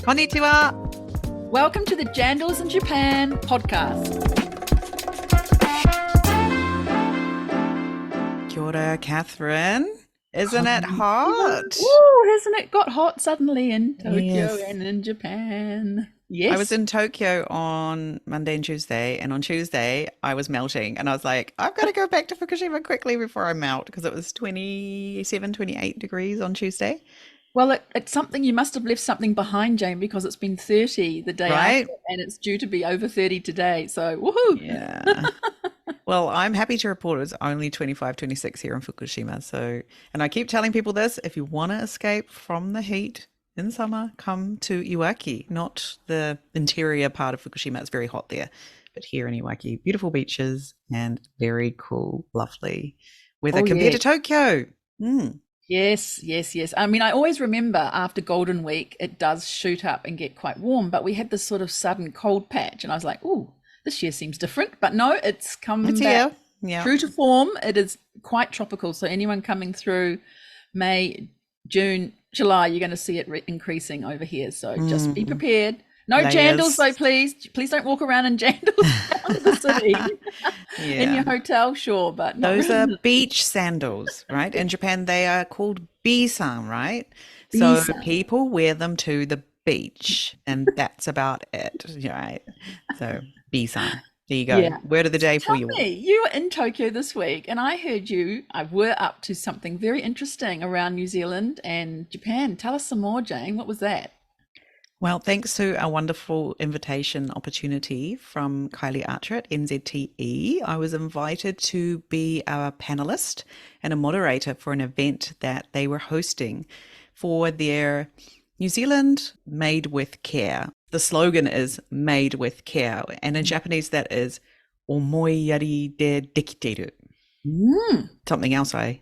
Konnichiwa. Welcome to the Jandals in Japan podcast. Kia ora, Catherine. Isn't it hot? Ooh, hasn't it got hot suddenly in Tokyo Yes. and in Japan? Yes. I was in Tokyo on Monday and Tuesday, and on Tuesday I was melting, and I was like, I've got to go back to Fukushima quickly before I melt, because it was 27, 28 degrees on Tuesday. Well, it's something, you must have left something behind, Jane, because it's been 30 the day Right? after, and it's due to be over 30 today. So, woohoo! Yeah. Well, I'm happy to report it's only 25, 26 here in Fukushima. So, and I keep telling people this, if you want to escape from the heat in summer, come to Iwaki, not the interior part of Fukushima. It's very hot there. But here in Iwaki, beautiful beaches and very cool, lovely weather compared to Tokyo. Mm. Yes. I mean, I always remember after Golden Week, it does shoot up and get quite warm, but we had this sort of sudden cold patch, and I was like, ooh, this year seems different. But no, it's come It's back here. Yeah. true to form. It is quite tropical. So anyone coming through May, June, July, you're going to see it increasing over here. So just be prepared. No Layers. jandals though, please. Please don't walk around in jandals around the city. In your hotel, sure, but not Those really. are beach sandals, right? In Japan, they are called bisan, right? So Bisan. people wear them to the beach, and that's about it, right? So bisan. There you go. Yeah. Word of the day Tell for you. me, you were in Tokyo this week, and I heard you were up to something very interesting around New Zealand and Japan. Tell us some more, Jane. What was that? Well, thanks to a wonderful invitation opportunity from Kylie Archer at NZTE, I was invited to be a panelist and a moderator for an event that they were hosting for their New Zealand Made with Care. The slogan is Made with Care, and in Japanese that is Omoiyari de dekiteru. Something else I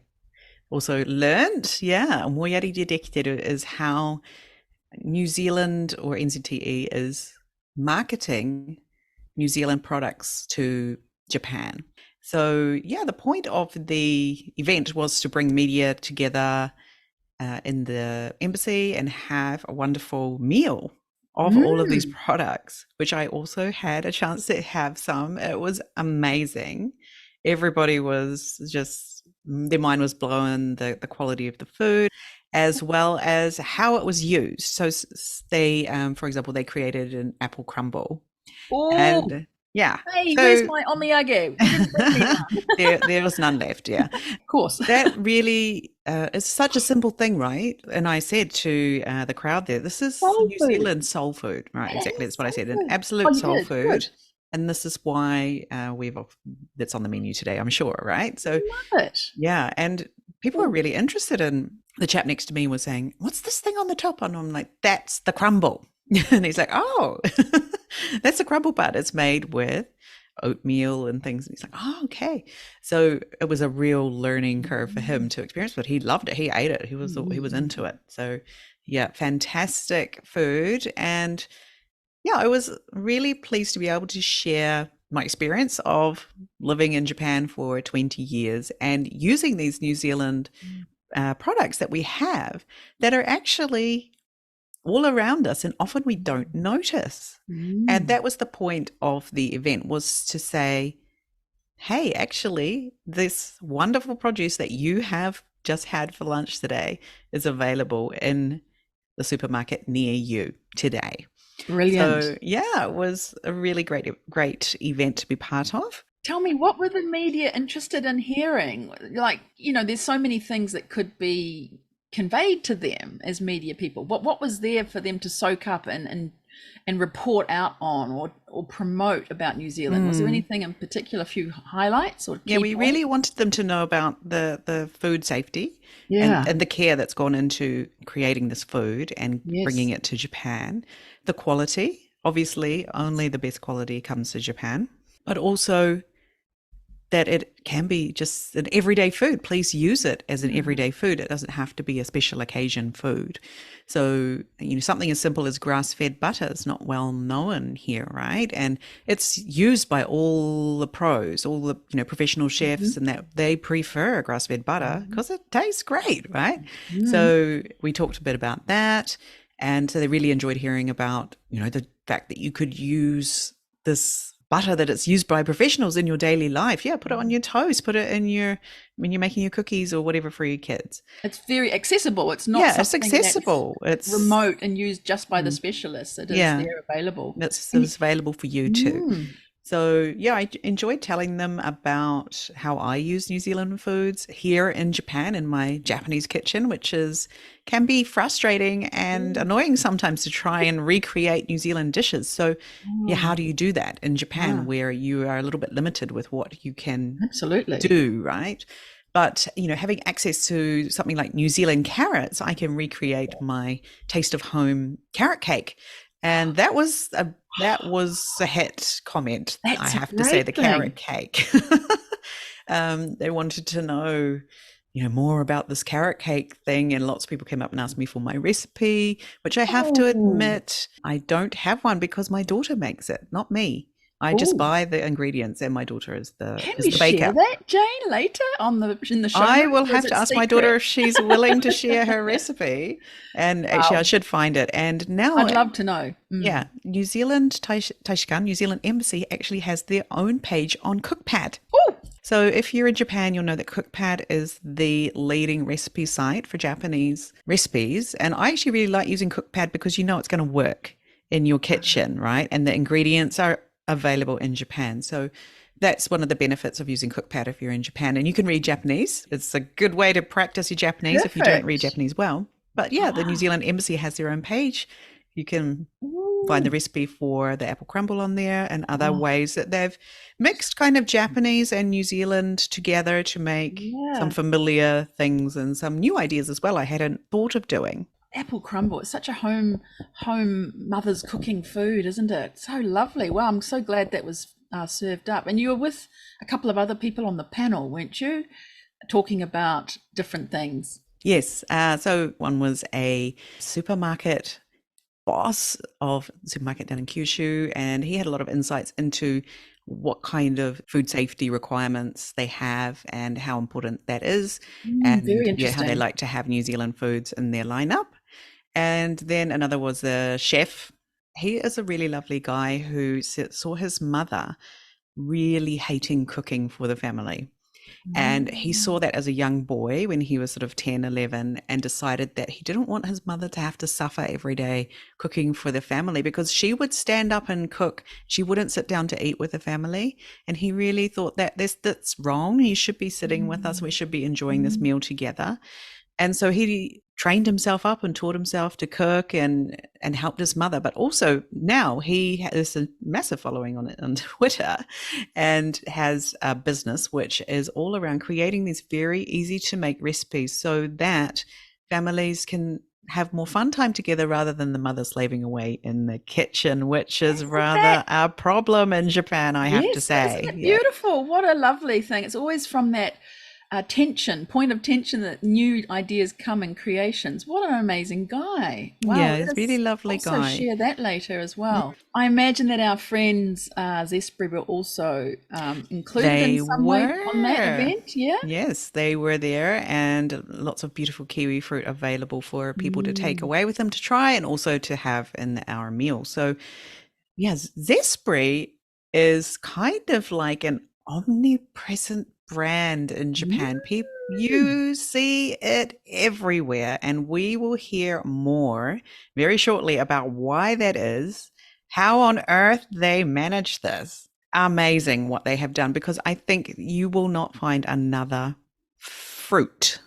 also learned, Omoiyari de dekiteru is how New Zealand or NZTE is marketing New Zealand products to Japan. So, the point of the event was to bring media together in the embassy and have a wonderful meal of all of these products, which I also had a chance to have some. It was amazing. Everybody was just, their mind was blown, the quality of the food, as well as how it was used. So they, for example, they created an apple crumble. Oh, And hey, so where's my omiyage? there was none left. Yeah. Of course. That really is such a simple thing, right? And I said to the crowd there, this is Soul New food. Zealand soul food, right? Yeah, Exactly. That's what I said. soul An food. absolute you soul did. food. Good. And this is why that's on the menu today, I'm sure, right? So, Love it. and people were really interested in, the chap next to me was saying, what's this thing on the top? And I'm like, that's the crumble. And he's like, oh, that's the crumble part. It's made with oatmeal and things. And he's like, oh, okay. So it was a real learning curve for him to experience, but he loved it. He ate it. He was into it. So fantastic food. And I was really pleased to be able to share my experience of living in Japan for 20 years and using these New Zealand products that we have that are actually all around us, and often we don't notice. And that was the point of the event, was to say, hey, actually, this wonderful produce that you have just had for lunch today is available in the supermarket near you today. Brilliant. So it was a really great event to be part of. Tell me, what were the media interested in hearing? Like, there's so many things that could be conveyed to them as media people. What was there for them to soak up and report out on or promote about New Zealand? Was there anything in particular, a few highlights or key we points? really wanted them to know about the food safety and the care that's gone into creating this food and bringing it to Japan. The quality, obviously, only the best quality comes to Japan, but also that it can be just an everyday food. Please use it as an everyday food. It doesn't have to be a special occasion food. So, something as simple as grass-fed butter is not well known here, right? And it's used by all the pros, all the, professional chefs, and that they prefer grass-fed butter because it tastes great, right? So we talked a bit about that. And so they really enjoyed hearing about, the fact that you could use this butter that it's used by professionals in your daily life. Yeah, put it on your toast, put it in when you're making your cookies or whatever for your kids. It's very accessible. It's not Yeah, it's something accessible. that's remote and used just by the specialists. It is there available. It's available for you too. So yeah, I enjoyed telling them about how I use New Zealand foods here in Japan in my Japanese kitchen, which can be frustrating and annoying sometimes to try and recreate New Zealand dishes. So yeah, how do you do that in Japan where you are a little bit limited with what you can do, right? But, having access to something like New Zealand carrots, I can recreate my taste of home carrot cake. And that was a hit comment. I have to say, the carrot cake. They wanted to know, more about this carrot cake thing. And lots of people came up and asked me for my recipe, which I have to admit, I don't have one because my daughter makes it, not me. I just buy the ingredients, and my daughter is the baker. Can we share that, Jane, later in the show? I will have to ask my daughter if she's willing to share her recipe. And actually, I should find it. And now I'd love to know. Yeah, New Zealand Taishikan, New Zealand Embassy actually has their own page on Cookpad. Oh. So if you're in Japan, you'll know that Cookpad is the leading recipe site for Japanese recipes. And I actually really like using Cookpad because it's going to work in your kitchen, right? And the ingredients are available in Japan. So that's one of the benefits of using Cookpad if you're in Japan. And you can read Japanese. It's a good way to practice your Japanese if you don't read Japanese well. But yeah, the New Zealand Embassy has their own page. You can find the recipe for the apple crumble on there and other ways that they've mixed kind of Japanese and New Zealand together to make some familiar things and some new ideas as well I hadn't thought of doing. Apple crumble, it's such a home mother's cooking food, isn't it? So lovely. Well, I'm so glad that was served up. And you were with a couple of other people on the panel, weren't you, talking about different things? Yes. So one was a supermarket boss of a supermarket down in Kyushu, and he had a lot of insights into what kind of food safety requirements they have and how important that is, and very interesting. How they like to have New Zealand foods in their lineup. And then another was the chef. He is a really lovely guy who saw his mother really hating cooking for the family. And he saw that as a young boy when he was sort of 10, 11, and decided that he didn't want his mother to have to suffer every day cooking for the family, because she would stand up and cook. She wouldn't sit down to eat with the family. And he really thought that that's wrong. You should be sitting with us. We should be enjoying this meal together. And so he trained himself up and taught himself to cook and helped his mother. But also now he has a massive following on Twitter and has a business which is all around creating these very easy to make recipes so that families can have more fun time together rather than the mother slaving away in the kitchen, which is rather a problem in Japan, I have to say. Isn't it beautiful? What a lovely thing. It's always from that point of tension that new ideas come in creations. What an amazing guy. Wow, yeah, he's a really lovely guy. Also share that later as well. I imagine that our friends Zespri were also included in some way on that event. Yes, they were there, and lots of beautiful kiwi fruit available for people to take away with them to try and also to have in our meal. So yes, Zespri is kind of like an omnipresent brand in Japan. People, you see it everywhere, and we will hear more very shortly about why that is, how on earth they manage this. Amazing what they have done, because I think you will not find another fruit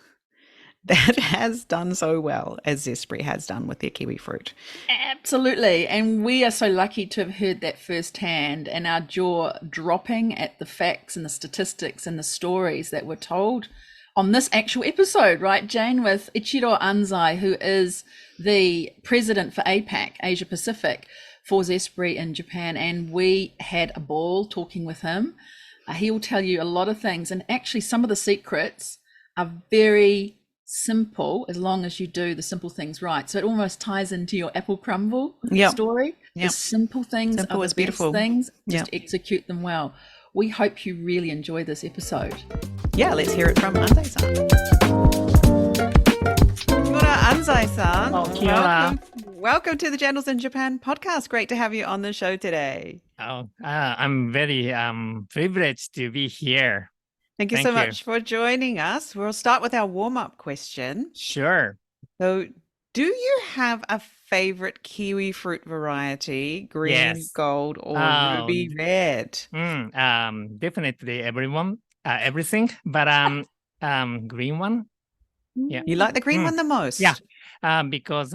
that has done so well as Zespri has done with their kiwi fruit. Absolutely. And we are so lucky to have heard that firsthand, and our jaw dropping at the facts and the statistics and the stories that were told on this actual episode, right, Jane, with Ichiro Anzai, who is the president for APAC, Asia Pacific, for Zespri in Japan. And we had a ball talking with him. He will tell you a lot of things. And actually some of the secrets are very simple as long as you do the simple things right. So it almost ties into your apple crumble story. The simple things are the beautiful things. Just execute them well. We hope you really enjoy this episode. Yeah, let's hear it from Anzai-san. Kia ora, Anzai-san. Kia ora. welcome to the Journals in Japan podcast. Great to have you on the show today. Oh, I'm very privileged to be here. Thank you Thank so you. much for joining us. We'll start with our warm-up question. Sure. So, do you have a favorite kiwi fruit variety, green, Yes. gold, or Oh, ruby red? Definitely everything, but green one. Yeah. You like the green one the most? Yeah. Because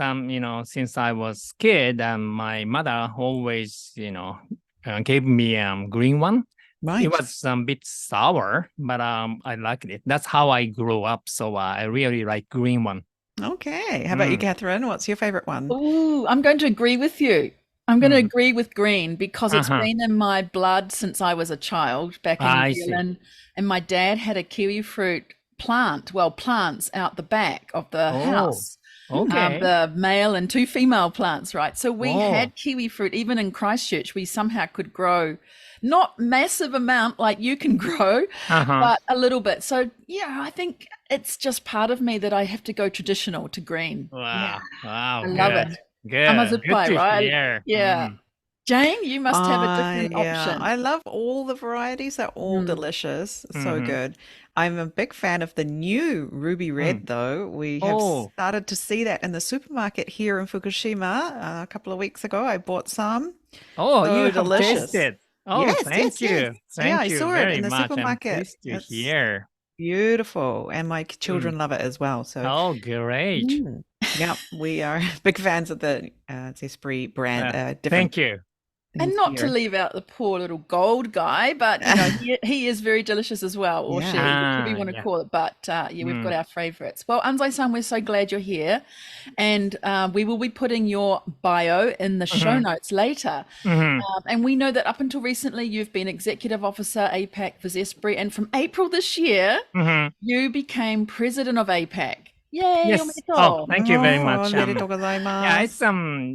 since I was kid, my mother always gave me green one. Right. It was a bit sour, but I liked it. That's how I grew up. So I really like green one. Okay. How about you, Catherine? What's your favorite one? Ooh, I'm going to agree with you. I'm going to agree with green because it's been in my blood since I was a child back in New Zealand. And my dad had a kiwi fruit plants out the back of the house. Okay. The male and 2 female plants, right? So we had kiwi fruit. Even in Christchurch, we somehow could grow not massive amount like you can grow, but a little bit. So yeah, I think it's just part of me that I have to go traditional to green. Wow. Wow. I love it. Good. Amazupai, Good to right? hear. Yeah. Jane, you must have a different Yeah, option. I love all the varieties. They're all delicious. So good. I'm a big fan of the new ruby red, though. We have started to see that in the supermarket here in Fukushima a couple of weeks ago. I bought some. Oh, So you have delicious. tasted. Oh, Yes, thank yes, you. yes. Yeah, Thank I you saw it very in the much. I'm supermarket. pleased to It's hear. beautiful, and my children love it as well. So, Oh, great. yeah, we are big fans of the Zespri brand. Different. Thank you. And not to leave out the poor little gold guy, but you know he is very delicious as well, or she, whatever you want to call it. But yeah, we've got our favorites. Well, Anzai-san, we're so glad you're here, and we will be putting your bio in the show notes later. And we know that up until recently, you've been executive officer APAC for Zespri, and from April this year, you became president of APAC. Yay! Yes. Oh, thank you very much. Yeah, it's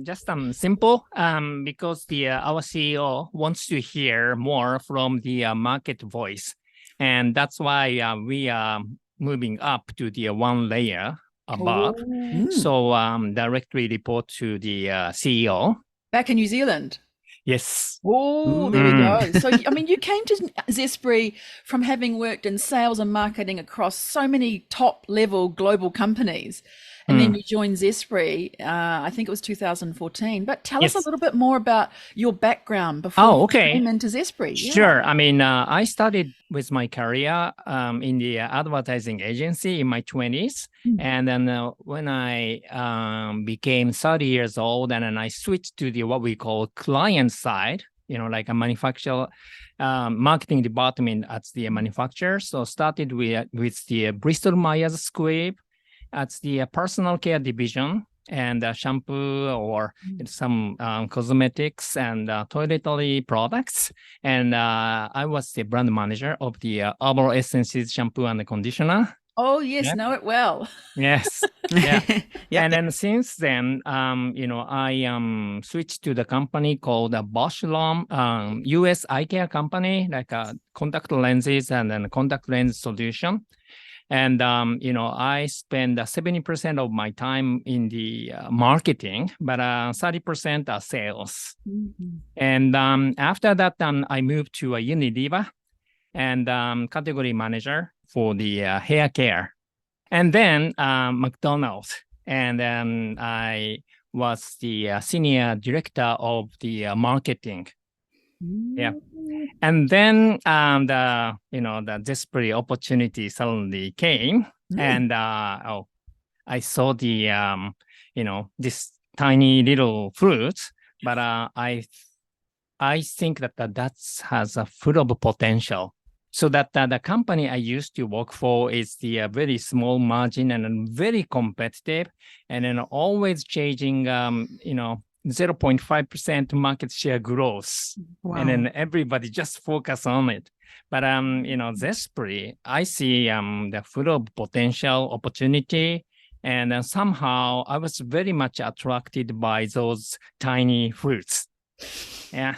just simple because our CEO wants to hear more from the market voice, and that's why we are moving up to the one layer above. So directly report to the CEO back in New Zealand. Yes. Oh, there we go. So, I mean, you came to Zespri from having worked in sales and marketing across so many top-level global companies. And then you joined Zespri, I think it was 2014. But tell us a little bit more about your background before you came into Zespri. Sure. I mean, I started with my career in the advertising agency in my 20s. And then when I became 30 years old, and then I switched to the what we call client side, like a manufacturer, marketing department at the manufacturer. So started with the Bristol Myers Squibb at the personal care division, and shampoo or some cosmetics and toiletry products. And I was the brand manager of the Herbal Essences shampoo and conditioner. Oh, yes, know it well. Yes. Yeah. And then since then, I switched to the company called Bosch Lom, US eye care company, like contact lenses and then contact lens solution. And, I spend 70% of my time in the marketing, but 30% sales. And after that, I moved to Unilever and category manager for the hair care. And then McDonald's. And then I was the senior director of the marketing. Yeah. And then the Zespri opportunity suddenly came, and I saw the this tiny little fruit, but I think that has a full of potential. So that the company I used to work for is the very small margin and very competitive, and then always changing 0.5% market share growth. Wow. And then everybody just focus on it. But Zespri, I see the full of potential opportunity, and somehow I was very much attracted by those tiny fruits. Yeah.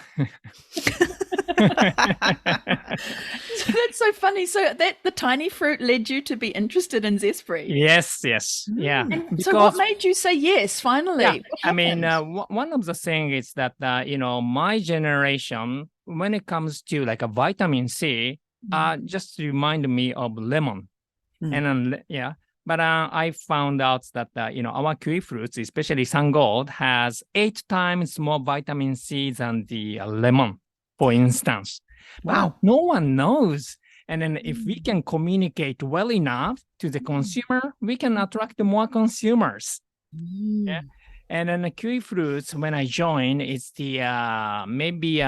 So that's so funny. So that the tiny fruit led you to be interested in Zespri. Yes, yeah. And so what made you say yes, finally? Yeah, What I mean, happened? one of the things is that, my generation, when it comes to like a vitamin C, just remind me of lemon. And then, but I found out that, our kiwi fruits, especially Sangold, has 8 times more vitamin C than the lemon, for instance. Wow. But no one knows. And then if we can communicate well enough to the consumer, we can attract more consumers. Yeah. And then the kiwi fruits, when I joined, it's the maybe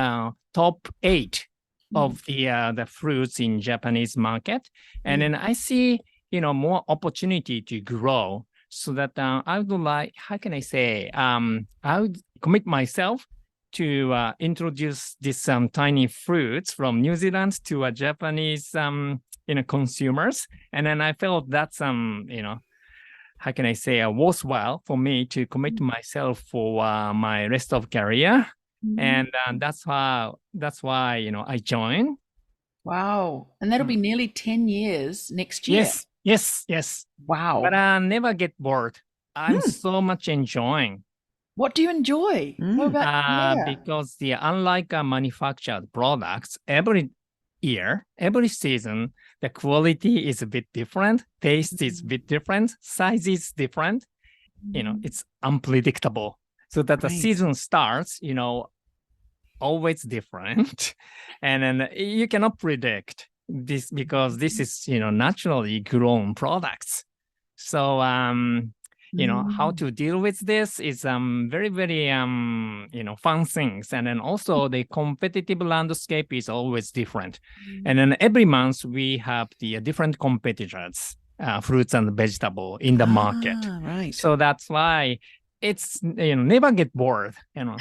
top 8 of the fruits in Japanese market. And then I see, more opportunity to grow, so that I would like, how can I say, I would commit myself to introduce this tiny fruits from New Zealand to a Japanese consumers. And then I felt that's how can I say, worthwhile for me to commit myself for my rest of career. And that's why I joined. Wow. And that'll be nearly 10 years next year. Yes. Wow. But I never get bored. I'm so much enjoying. What do you enjoy? What about Because unlike manufactured products, every year, every season, the quality is a bit different, taste is a bit different, size is different. It's unpredictable. So that the season starts, always different. And then you cannot predict this, because this is, naturally grown products. So, how to deal with this is very, very, fun things. And then also the competitive landscape is always different. And then every month we have the different competitors, fruits and vegetable in the market. Right. So that's why it's, never get bored, never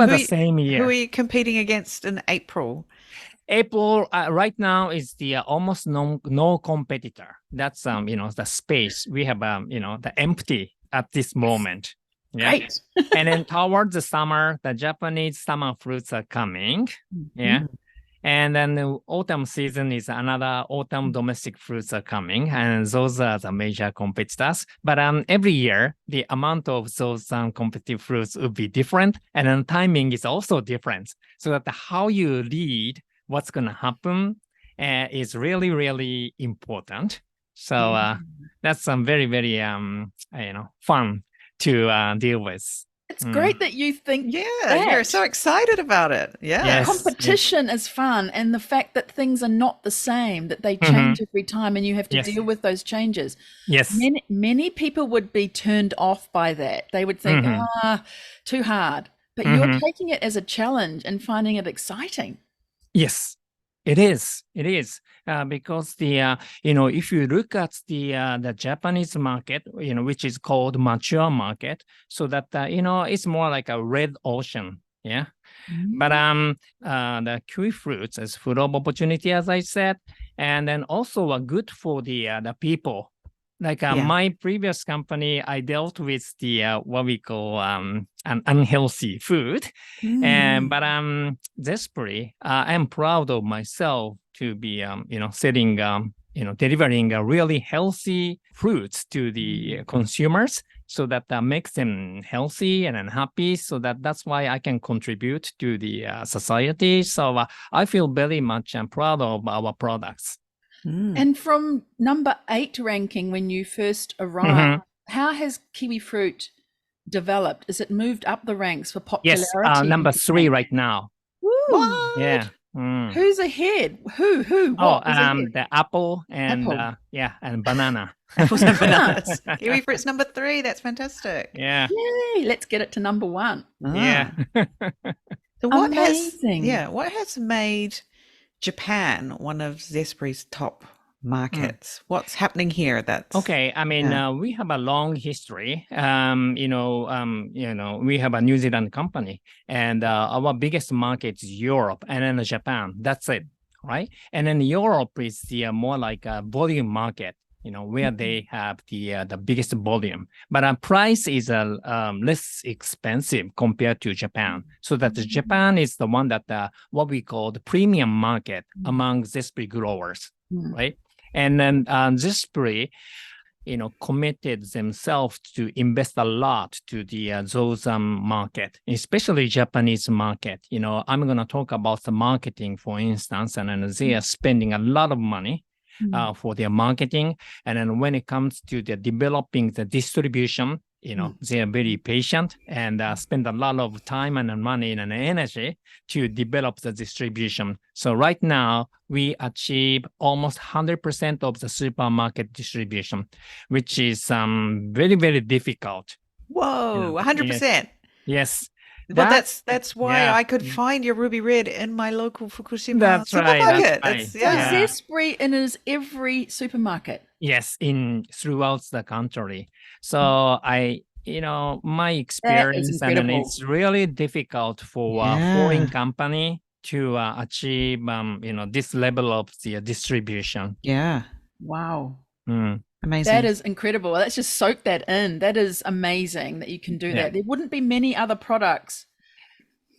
the same year. Who are you competing against in April? April right now is the almost no competitor. That's the space we have the empty at this moment. Yeah. Great. And then towards the summer, the Japanese summer fruits are coming. Yeah. And then the autumn season is another autumn domestic fruits are coming, and those are the major competitors. But every year, the amount of those competitive fruits will be different, and then timing is also different. So that how you read what's going to happen is really, really important. So that's very, very fun to deal with. It's great that you think you're so excited about it. Yeah. Yes. Competition is fun, and the fact that things are not the same, that they change every time and you have to deal with those changes. Yes. Many people would be turned off by that. They would think, too hard. But you're taking it as a challenge and finding it exciting. Yes, it is. It is. Because if you look at the Japanese market, which is called mature market, so that it's more like a red ocean. Yeah. But the kiwi fruits as food of opportunity, as I said, and then also good for the people. Like my previous company, I dealt with the what we call an unhealthy food, but Zespri, I'm proud of myself to be selling delivering really healthy fruits to the consumers, so that makes them healthy and happy. So that's why I can contribute to the society. So I feel very much proud of our products. And from number 8 ranking when you first arrived, how has kiwi fruit developed? Is it moved up the ranks for popularity? Yes, number 3 right now. Woo! Yeah. Who's ahead? Who? What was ahead? The apple and and banana. Apples and bananas. Kiwi fruit's number 3. That's fantastic. Yeah. Yay! Let's get it to number 1. Yeah. So what Amazing. what has made Japan one of Zespri's top markets? What's happening here? That's okay. I mean, we have a long history. We have a New Zealand company, and our biggest market is Europe, and then Japan. That's it, right? And then Europe is the more like a volume market. where they have the biggest volume. But price is less expensive compared to Japan. So that Japan is the one that what we call the premium market among Zespri growers, right? And then Zespri, committed themselves to invest a lot to the those market, especially Japanese market. I'm going to talk about the marketing, for instance, and then they are spending a lot of money for their marketing. And then when it comes to the developing the distribution, they are very patient and spend a lot of time and money and energy to develop the distribution. So right now, we achieve almost 100% of the supermarket distribution, which is very, very difficult. Whoa, 100%. Yes. Well, that's why I could find your ruby red in my local Fukushima supermarket. That's right. So Zespri is every supermarket. Yes, throughout the country. So my experience, and it's really difficult for a foreign company to achieve this level of the distribution. Yeah. Wow. Amazing. That is incredible. Let's just soak that in. That is amazing that you can do that. There wouldn't be many other products.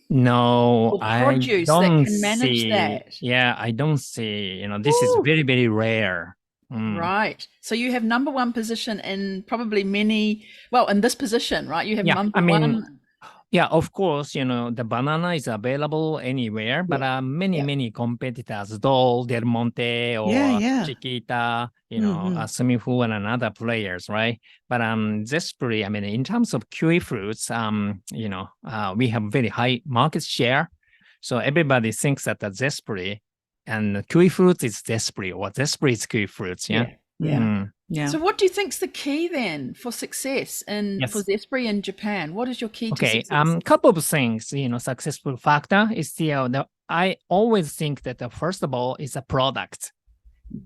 No, produce I don't that can manage that. Yeah, I don't see. This is very, very rare. Right. So you have number one position in probably many, in this position, right? You have number one. Yeah, of course, the banana is available anywhere, but many competitors, Dole, Del Monte, or Chiquita, Sumifu, and other players, right? But Zespri, in terms of kiwifruits, we have very high market share. So everybody thinks that the Zespri and kiwifruit is Zespri, or Zespri is kiwifruits, Yeah. So what do you think's the key then for success for Zespri in Japan? What is your key to success? Couple of things, successful factor is I always think that first of all is a product.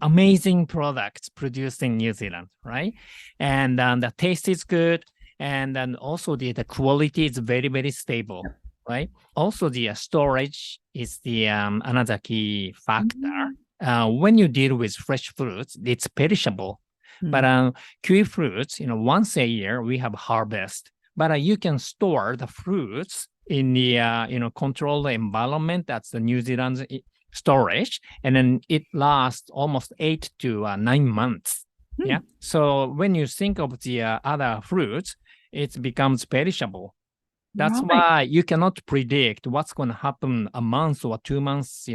Amazing product produced in New Zealand, right? And the taste is good, and then also the quality is very, very stable, right? Also the storage is the another key factor. When you deal with fresh fruits, it's perishable. But kiwi fruits, once a year we have harvest. But you can store the fruits in the controlled environment. That's the New Zealand's storage, and then it lasts almost 8 to 9 months. Yeah. So when you think of the other fruits, it becomes perishable. That's why you cannot predict what's going to happen a month or 2 months,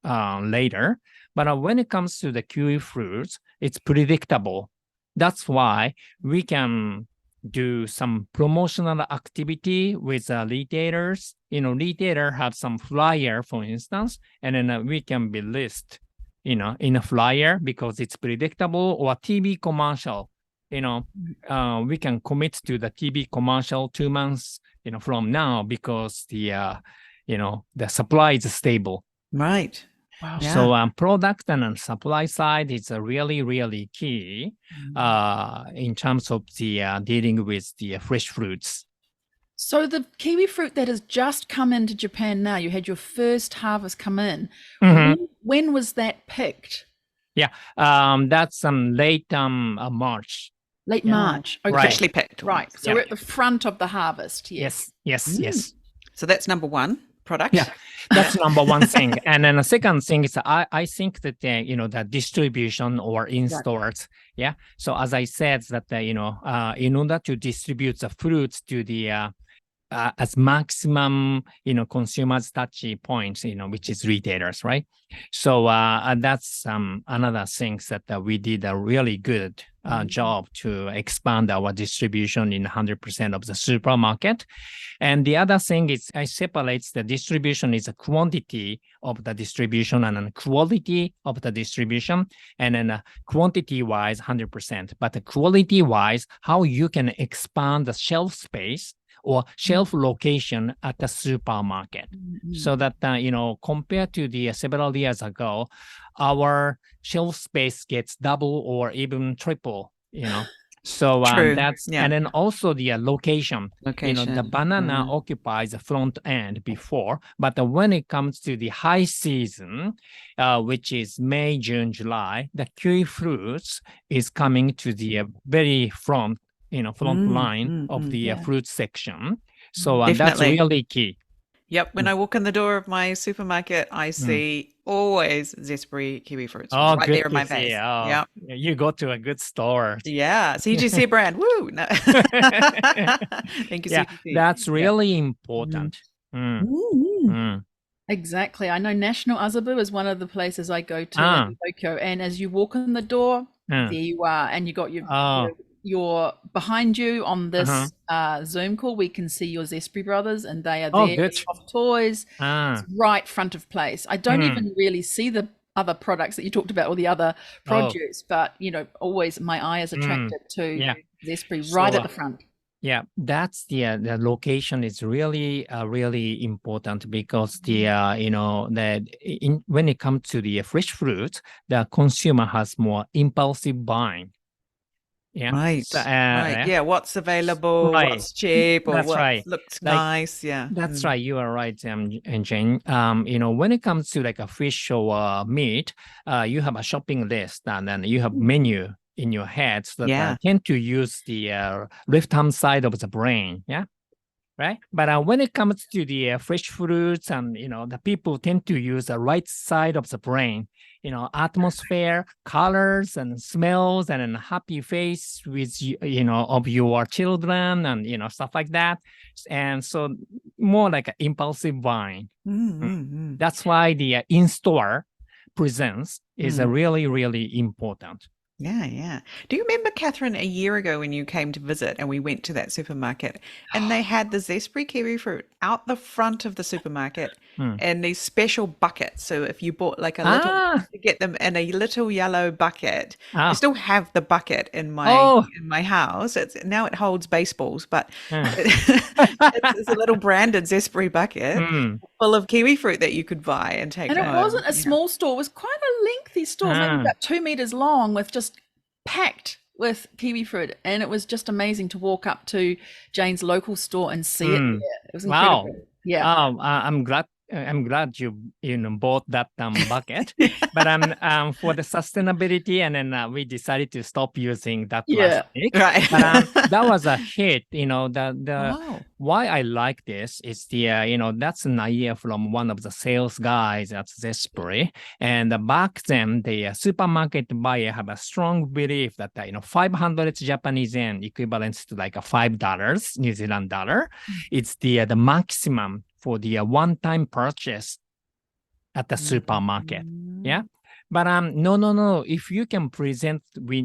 later. But when it comes to the kiwi fruits, it's predictable. That's why we can do some promotional activity with retailers. Retailer have some flyer, for instance, and then we can be listed, in a flyer because it's predictable, or TV commercial. We can commit to the TV commercial 2 months, from now because the supply is stable. Right. Wow. Yeah. So product and supply side is really, really key in terms of the dealing with the fresh fruits. So the kiwi fruit that has just come into Japan now, you had your first harvest come in. When was that picked? Yeah, that's late March. Late March. Okay. Freshly picked. Right. So we're at the front of the harvest. Yes. So that's number one product. Yeah, that's number one thing. And then the second thing is I think that, the distribution or in stores. Yeah. So as I said that, in order to distribute the fruits to the as maximum, consumers touch points, which is retailers, right? So that's another thing that we did a really good job to expand our distribution in 100% of the supermarket. And the other thing is I separate the distribution is a quantity of the distribution and a quality of the distribution, and then quantity-wise 100%, but the quality-wise how you can expand the shelf space or shelf location at the supermarket. So that, compared to the several years ago, our shelf space gets double or even triple, So True. that's Yeah. and then also the location. Location. The banana occupies the front end before, but when it comes to the high season, which is May, June, July, the kiwifruits is coming to the very front, front line of the fruit section. So that's Definitely. really key. Yep. When I walk in the door of my supermarket, I see always Zespri kiwi fruits Oh, right good there in my to see. face. Oh, Yep. you go to a good store. Yeah. CGC brand. Woo. No. Thank you, Yeah, CGC. that's really important. Exactly. I know National Azabu is one of the places I go to in Tokyo. And as you walk in the door, there you are. And you got your behind you on this Zoom call, we can see your Zespri brothers, and they are there with soft toys. It's right front of place. I don't even really see the other products that you talked about or the other produce, but always my eye is attracted to Zespri right at the front. Yeah, that's the location is really really important because when it comes to the fresh fruit, the consumer has more impulsive buying. Yeah. Right. So, right. Yeah. What's available? Right. What's cheap? Or That's what right. looks Like, nice? Yeah. That's right. You are right, and Jane. When it comes to like a fish or meat, you have a shopping list and then you have menu in your head that tend to use the left-hand side of the brain. Yeah. Right. But when it comes to the fresh fruits and, the people tend to use the right side of the brain, atmosphere, colors and smells and a happy face with, of your children and, stuff like that. And so more like an impulsive buying. That's why the in-store presence is really, really important. Yeah, yeah. Do you remember, Catherine, a year ago when you came to visit and we went to that supermarket and they had the Zespri kiwi fruit out the front of the supermarket in these special buckets? So if you bought like a little, to get them in a little yellow bucket, I still have the bucket in my house. Now it holds baseballs, but it's a little branded Zespri bucket full of kiwi fruit that you could buy and take home. And it wasn't a small store; it was quite a lengthy store, maybe about 2 meters long, with just packed with kiwi fruit. And it was just amazing to walk up to Jane's local store and see it there. It was incredible. Wow. Yeah. I'm glad you bought that bucket, but for the sustainability, and then we decided to stop using that plastic. Right. But that was a hit. Why I like this is that's an idea from one of the sales guys at Zespri, and back then the supermarket buyer have a strong belief that 500 Japanese yen equivalent to like $5 New Zealand dollar. It's the maximum for the one-time purchase at the supermarket. Yeah. But no. If you can present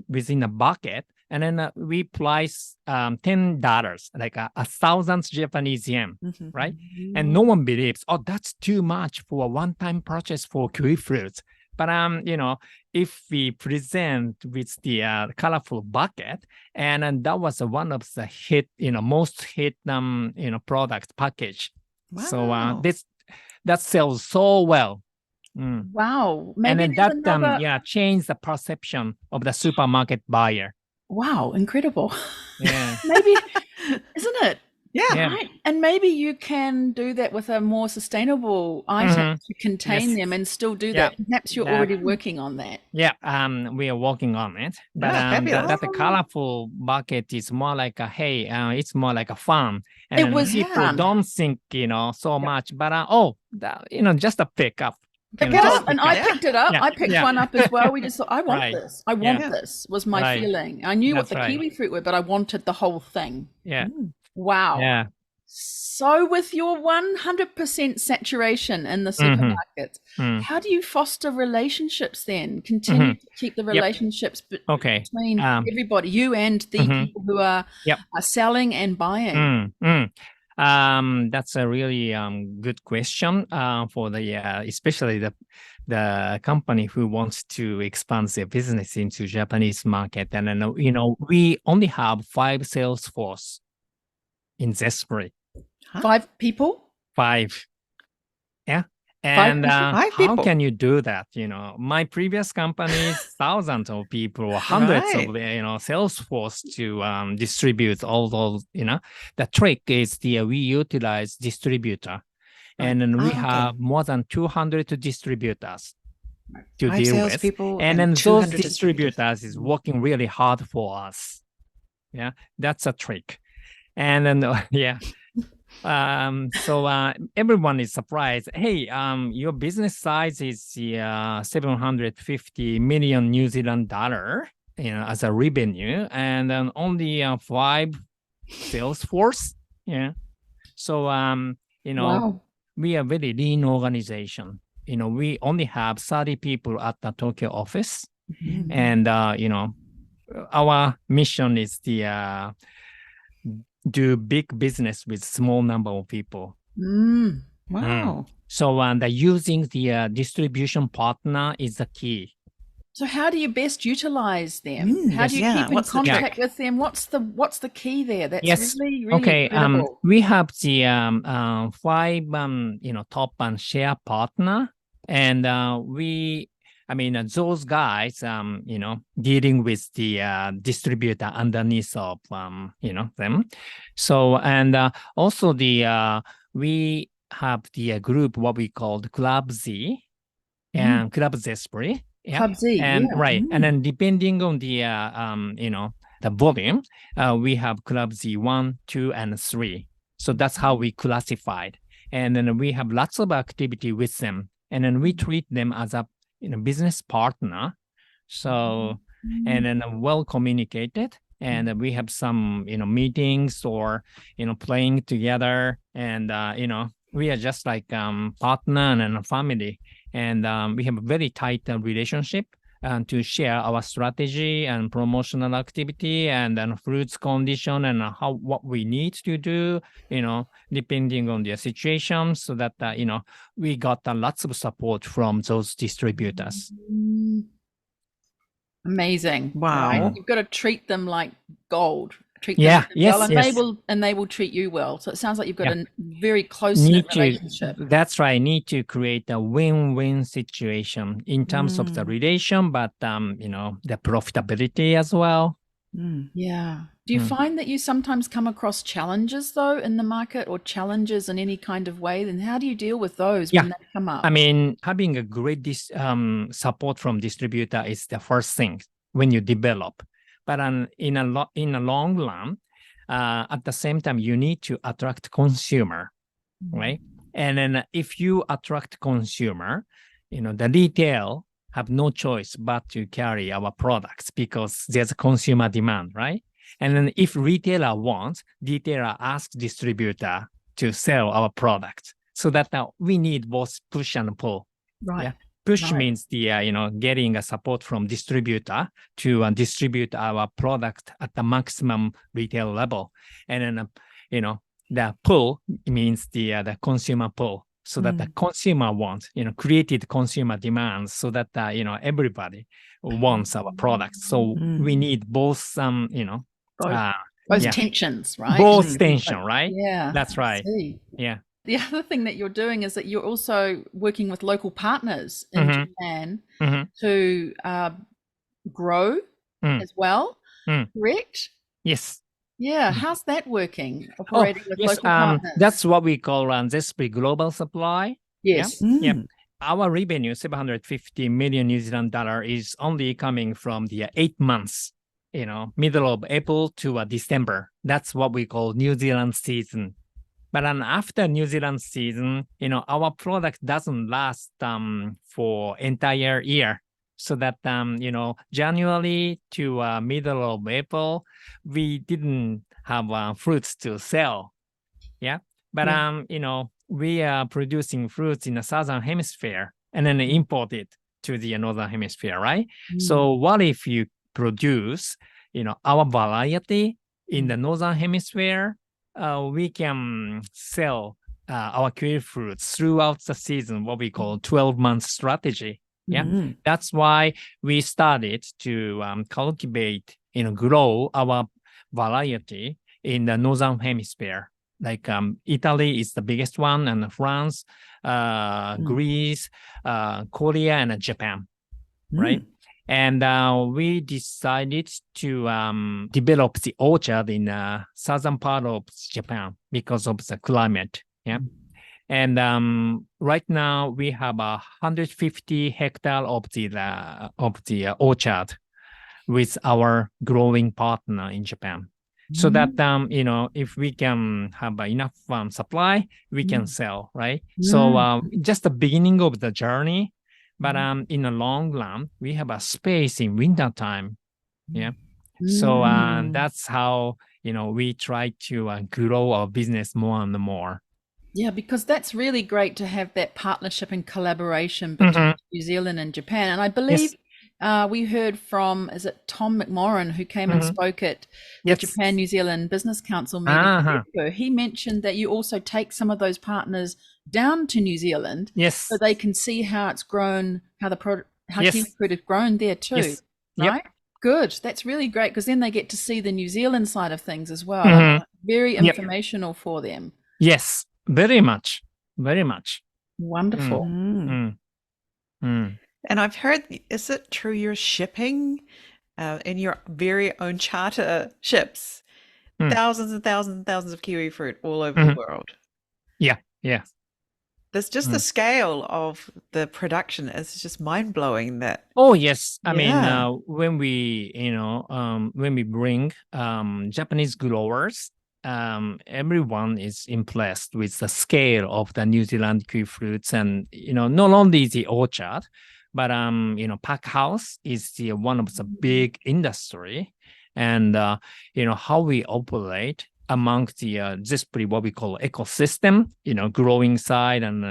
within a bucket, and then we price $10, like 1,000 Japanese yen, right? And no one believes, oh, that's too much for a one-time purchase for kiwi fruits. But if we present with the colorful bucket, and that was one of the most hit product package. Wow. So that sells so well. Wow. Maybe and then that changed the perception of the supermarket buyer. Wow, incredible. Yeah. Maybe, isn't it? Yeah. Right. And maybe you can do that with a more sustainable item to contain them and still do that. Perhaps you're already working on that. Yeah, we are working on it. But that the colorful bucket is more like it's more like a fun. And it was people fun. don't think, so much, but just a pickup. Pick it up, and I picked it up. I picked one up as well. We just thought, I want this. I want this. Was my feeling. I knew what the kiwi fruit were, but I wanted the whole thing. Yeah. Wow. Yeah. So with your 100% saturation in the supermarket, how do you foster relationships then? Continue to keep the relationships between everybody, you and the people who are selling and buying? That's a really good question for the especially the company who wants to expand their business into Japanese market. And then we only have 5 sales force in Zespri. 5 people? 5. Yeah. And Five how people. can you do that? My previous companies, thousands of people, hundreds of sales force to distribute all those. The trick is we utilize distributor, and then we have more than 200 distributors to 5 deal with, salespeople and then those 200 distributors is working really hard for us. Yeah, that's a trick. And then so everyone is surprised. Hey, your business size is 750 million New Zealand dollar, as a revenue, and then only 5 sales force. Yeah. So Wow. we are very lean organization. We only have 30 people at the Tokyo office, and our mission is to do big business with small number of people. Wow. So using the distribution partner is the key. So how do you best utalize them? How do you keep in what's the trick? contact with them? What's the key there? That's Yes. really, really Okay. incredible. We have the 5 top share partner, and those guys dealing with the distributor underneath of them. So and also we have the group what we call Club Z and Club Zespri. Yeah. Club Z, and yeah. right, and then depending on the the volume, we have Club Z 1, 2, and 3. So that's how we classified, and then we have lots of activity with them, and then we treat them as a business partner. So and then well communicated, and we have some meetings or playing together, and we are just like partner and a family, and we have a very tight relationship and to share our strategy and promotional activity and then fruits condition and what we need to do, depending on the situation, so that we got lots of support from those distributors. Amazing. Wow. Right? You've got to treat them like gold. Treat them Yeah, well, yes, and they will treat you well. So it sounds like you've got Yeah. a very close-knit relationship. That's right. Need to create a win-win situation in terms of the relation, but the profitability as well. Yeah. Do you find that you sometimes come across challenges though in the market, or challenges in any kind of way? Then how do you deal with those when they come up? Having a great support from distributor is the first thing when you develop. But in a long run, at the same time, you need to attract consumer, right? And then if you attract consumer, the retail have no choice but to carry our products because there's a consumer demand, right? And then if retailer wants, retailer asks distributor to sell our product. So that we need both push and pull. Right. Yeah. Push means the getting a support from distributor to distribute our product at the maximum retail level, and then the pull means the consumer pull, so that the consumer wants created consumer demands, so that everybody wants our products. So we need both both tensions, right? Both tension, right? Yeah, that's right. Yeah. The other thing that you're doing is that you're also working with local partners in Japan to grow as well, correct? Yes. Yeah. How's that working, operating with local partners? That's what we call Zespri Global Supply. Yes. Yeah. Our revenue, 750 million New Zealand dollar, is only coming from the 8 months, middle of April to December. That's what we call New Zealand season. But after New Zealand season, our product doesn't last for entire year. So that, January to middle of April, we didn't have fruits to sell. Yeah. But, we are producing fruits in the Southern Hemisphere and then import it to the Northern Hemisphere, right? So what if you produce, our variety in the Northern Hemisphere? We can sell our kiwifruit throughout the season, what we call 12-month strategy. Yeah, that's why we started to cultivate, grow our variety in the Northern Hemisphere. Like Italy is the biggest one, and France, Greece, Korea, and Japan, right? And we decided to develop the orchard in southern part of Japan because of the climate. Yeah. And right now we have 150 hectare of the orchard with our growing partner in Japan. So that if we can have enough supply, we can sell, right? So just the beginning of the journey, but in the long run, we have a space in winter time. Yeah. So that's how we try to grow our business more and more. Yeah, because that's really great to have that partnership and collaboration between New Zealand and Japan. And I believe we heard from, is it Tom McMorrin, who came and spoke at the Japan New Zealand Business Council meeting a year ago. He mentioned that you also take some of those partners down to New Zealand, so they can see how it's grown, how kiwifruit has grown there too, right? Good. That's really great, because then they get to see the New Zealand side of things as well. Very informational for them. Yes, very much. Very much. Wonderful. And I've heard, is it true you're shipping in your very own charter ships thousands and thousands and thousands of kiwi fruit all over the world? Yeah. There's just the scale of the production is just mind blowing. That yes, I mean when we when we bring Japanese growers, everyone is impressed with the scale of the New Zealand kiwi fruits, and not only the orchard, but pack house is one of the big industry, and how we operate among the Zespri, what we call ecosystem, growing side and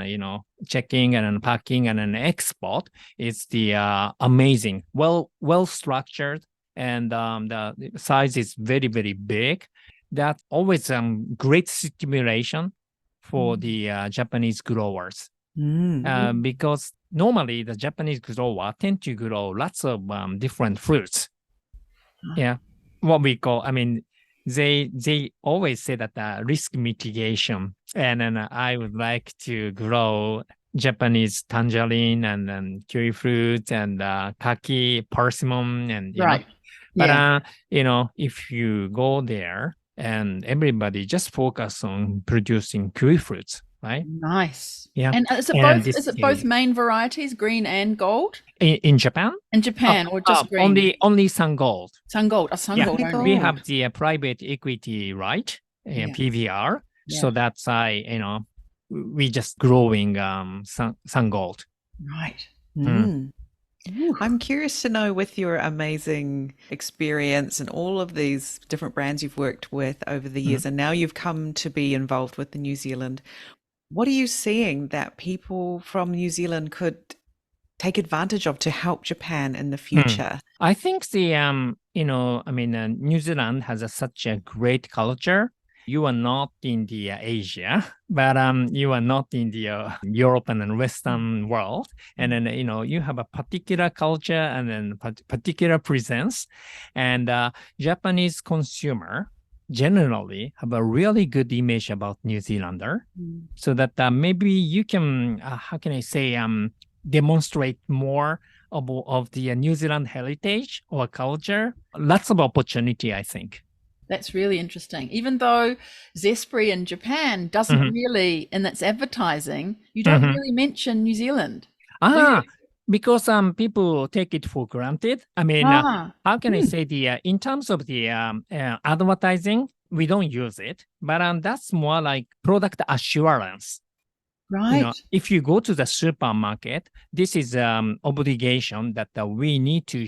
checking and unpacking and an export is the amazing, well structured, and the size is very, very big. That always great stimulation for the Japanese growers, because normally the Japanese grower tend to grow lots of different fruits. Yeah, what we call, I mean, they always say that risk mitigation, and then I would like to grow Japanese tangerine and then kiwi fruit and kaki, persimmon, and but if you go there and everybody just focus on producing kiwi fruits, right? Nice. Yeah. And is it both main varieties, green and gold? In Japan? In Japan, or just green? Only sun gold. Sun gold. Gold. We have the private equity right, PVR. So that's we just growing sun gold. Right. I'm curious to know, with your amazing experience and all of these different brands you've worked with over the years, and now you've come to be involved with the New Zealand, what are you seeing that people from New Zealand could take advantage of to help Japan in the future? I think the New Zealand has such a great culture. You are not in the Asia, but you are not in the European and Western world, and then you have a particular culture and then particular presence, and Japanese consumer generally have a really good image about New Zealander, so that maybe you can demonstrate more of the New Zealand heritage or culture. Lots of opportunity, I think. That's really interesting. Even though Zespri in Japan doesn't really, in its advertising, you don't really mention New Zealand. Because people take it for granted. I mean, how can I say in terms of the advertising, we don't use it, but that's more like product assurance. Right. If you go to the supermarket, this is obligation that we need to,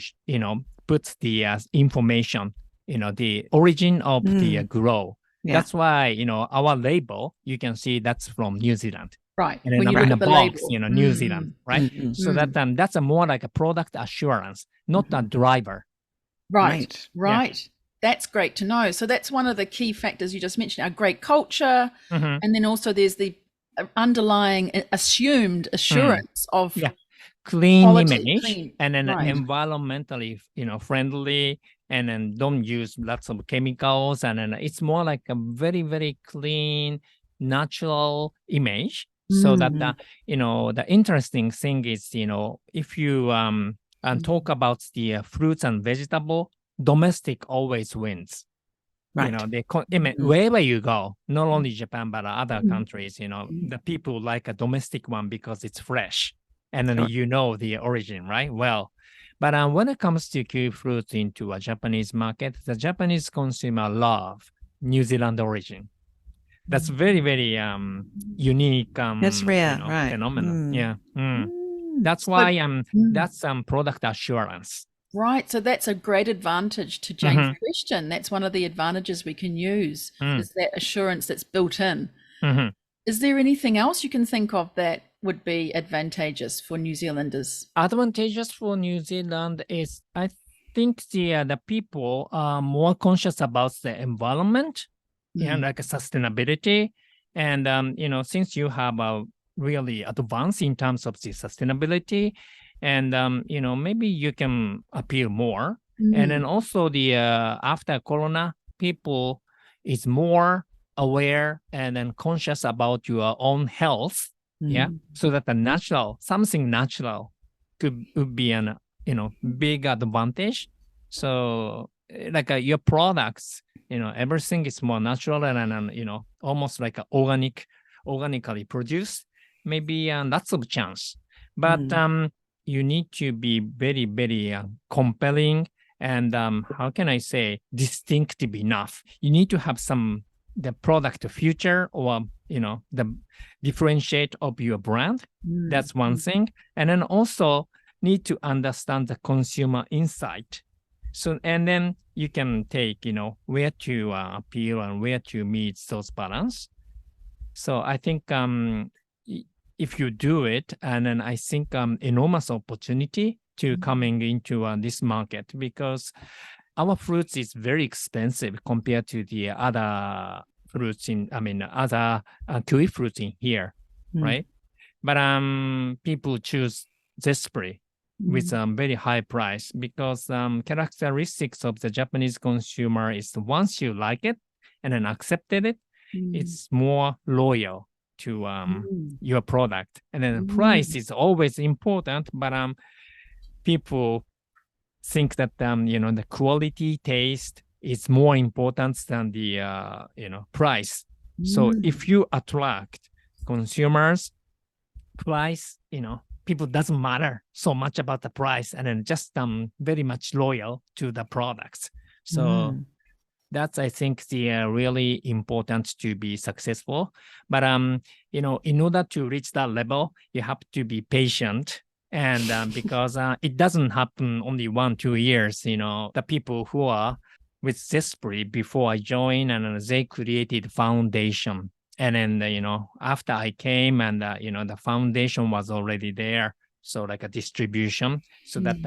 put the information, the origin of the grow. That's why, our label, you can see that's from New Zealand. Right. And then when you in the box, label. New Zealand, right? So that that's a more like a product assurance, not a driver. Right. That's great to know. So that's one of the key factors you just mentioned, our great culture. And then also there's the underlying assumed assurance of clean quality, image, and then environmentally, friendly, and then don't use lots of chemicals. And then it's more like a very, very clean, natural image. So that, the interesting thing is, if you and talk about the fruits and vegetable, domestic always wins. Right. Wherever you go, not only Japan, but other countries, the people like a domestic one because it's fresh. And then the origin, right? Well, but when it comes to kiwifruit into a Japanese market, the Japanese consumer love New Zealand origin. That's very, very unique That's rare, right? phenomenon. Yeah. That's why that's product assurance. Right. So that's a great advantage to Jane's question. That's one of the advantages we can use is that assurance that's built in. Is there anything else you can think of that would be advantageous for New Zealanders? Advantageous for New Zealand is, I think the people are more conscious about the environment and like sustainability. And, since you have a really advanced in terms of the sustainability, and, maybe you can appeal more. And then also after Corona, people is more aware and then conscious about your own health. Yeah. So that something natural would be an, big advantage. So like your products, everything is more natural and almost like organically produced. Maybe lots of chance. But, you need to be very, very compelling and how can I say distinctive enough. You need to have the product future or the differentiate of your brand. That's one thing. And then also need to understand the consumer insight. So and then you can take where to appeal and where to meet those balance. So I think if you do it, and then I think enormous opportunity to coming into this market, because our fruits is very expensive compared to the other fruits other kiwifruits in here, right? But people choose Zespri with a very high price because characteristics of the Japanese consumer is once you like it and then accepted it, it's more loyal to your product. And then price is always important, but people think that the quality taste is more important than the price. So if you attract consumers, price, people doesn't matter so much about the price, and then just very much loyal to the products. So that's, I think, the really important to be successful. But in order to reach that level, you have to be patient. And because it doesn't happen only 1-2 years, the people who are with Zespri before I joined, and they created foundation. And then, after I came and, the foundation was already there. So like a distribution. So that,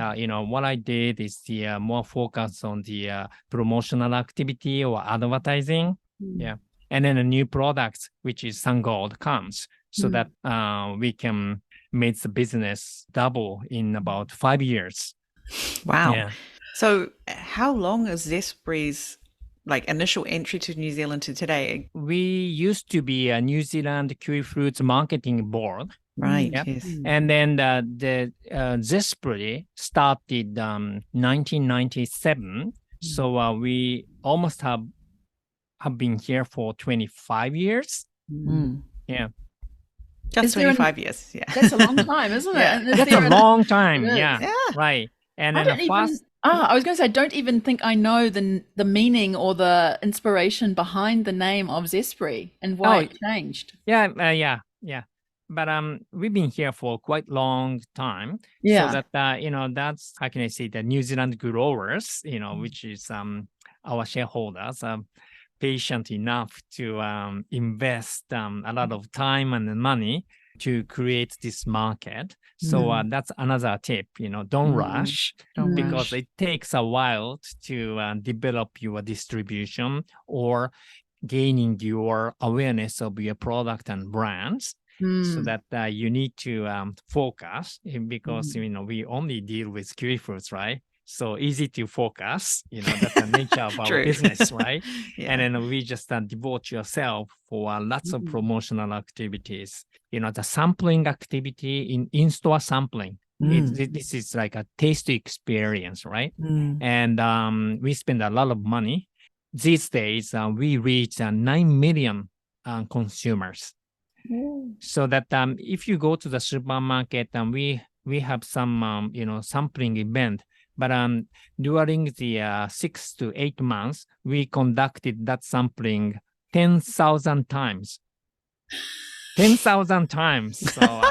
what I did is the more focus on the promotional activity or advertising. Yeah. And then a new product, which is SunGold, comes so that we can make the business double in about 5 years. Wow. Yeah. So how long is Zespri's initial entry to New Zealand to today? We used to be a New Zealand kiwifruits marketing board. Right. Yep. Yes. And then the Zespri started 1997. So we almost have been here for 25 years. Yeah. Just 25 years. Yeah. That's a long time, isn't it? And That's a long time. Yeah. Yeah. Right. And I then don't I was going to say, I don't even think I know the meaning or the inspiration behind the name of Zespri and why it changed. Yeah. But we've been here for quite long time. Yeah. So that that's, how can I say, the New Zealand growers, which is our shareholders, patient enough to invest a lot of time and money to create this market. So that's another tip, don't rush, because it takes a while to develop your distribution or gaining your awareness of your product and brands. So that you need to focus, because we only deal with kiwifruits, right? so easy to focus. That's the nature of our True. business, right? Yeah. And then we just devote yourself for lots of promotional activities. The sampling activity in-store sampling. This is like a taste experience, right? And we spend a lot of money. These days, we reach 9 million consumers. So that if you go to the supermarket, we have some sampling event. But during the 6 to 8 months, we conducted that sampling 10,000 times. 10,000 times. So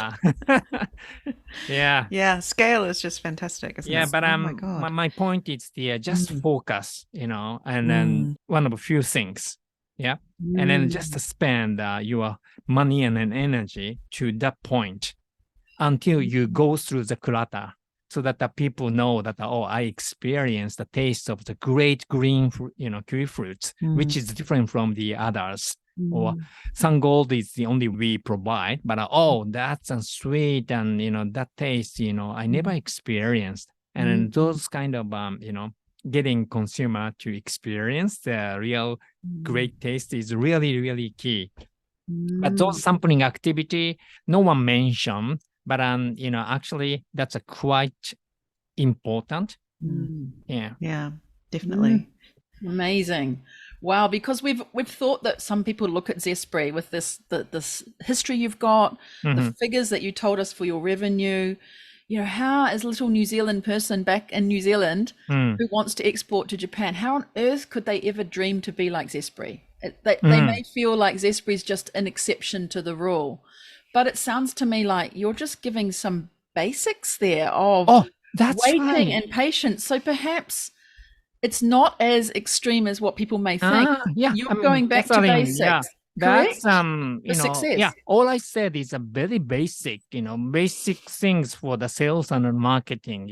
yeah. Yeah, scale is just fantastic, isn't it? But oh my God. my point is just focus, and then one of a few things. Yeah. And then just spend your money and energy to that point until you go through the clutter, so that the people know that, oh, I experienced the taste of the great green, kiwifruit, which is different from the others. Or sun gold is the only we provide, but oh, that's sweet, and that taste, I never experienced. And then those kind of getting consumer to experience the real great taste is really, really key. But those sampling activity, no one mentioned, but actually that's a quite important. Yeah, definitely. Amazing. Wow, because we've thought that some people look at Zespri with this history you've got, the figures that you told us for your revenue. How, as a little New Zealand person back in New Zealand who wants to export to Japan, how on earth could they ever dream to be like Zespri? They may feel like Zespri is just an exception to the rule, but it sounds to me like you're just giving some basics there of waiting and patience. So perhaps it's not as extreme as what people may think. You're going back to basics. Yeah. Correct? That's success. Yeah, all I said is a very basic, basic things for the sales and marketing,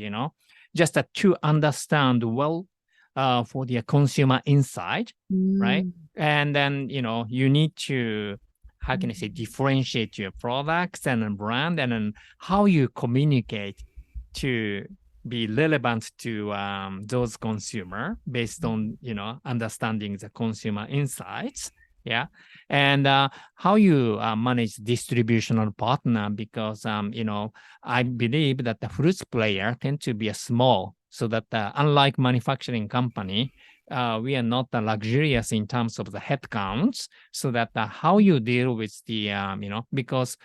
just to understand well for the consumer insight, right? And then you need to, how can I say, differentiate your products and brand, and then how you communicate to be relevant to those consumer based on understanding the consumer insights. Yeah. And how you manage distributional partner, because I believe that the fruits player tend to be a small, so that unlike manufacturing company, we are not luxurious in terms of the headcounts, so that how you deal with the because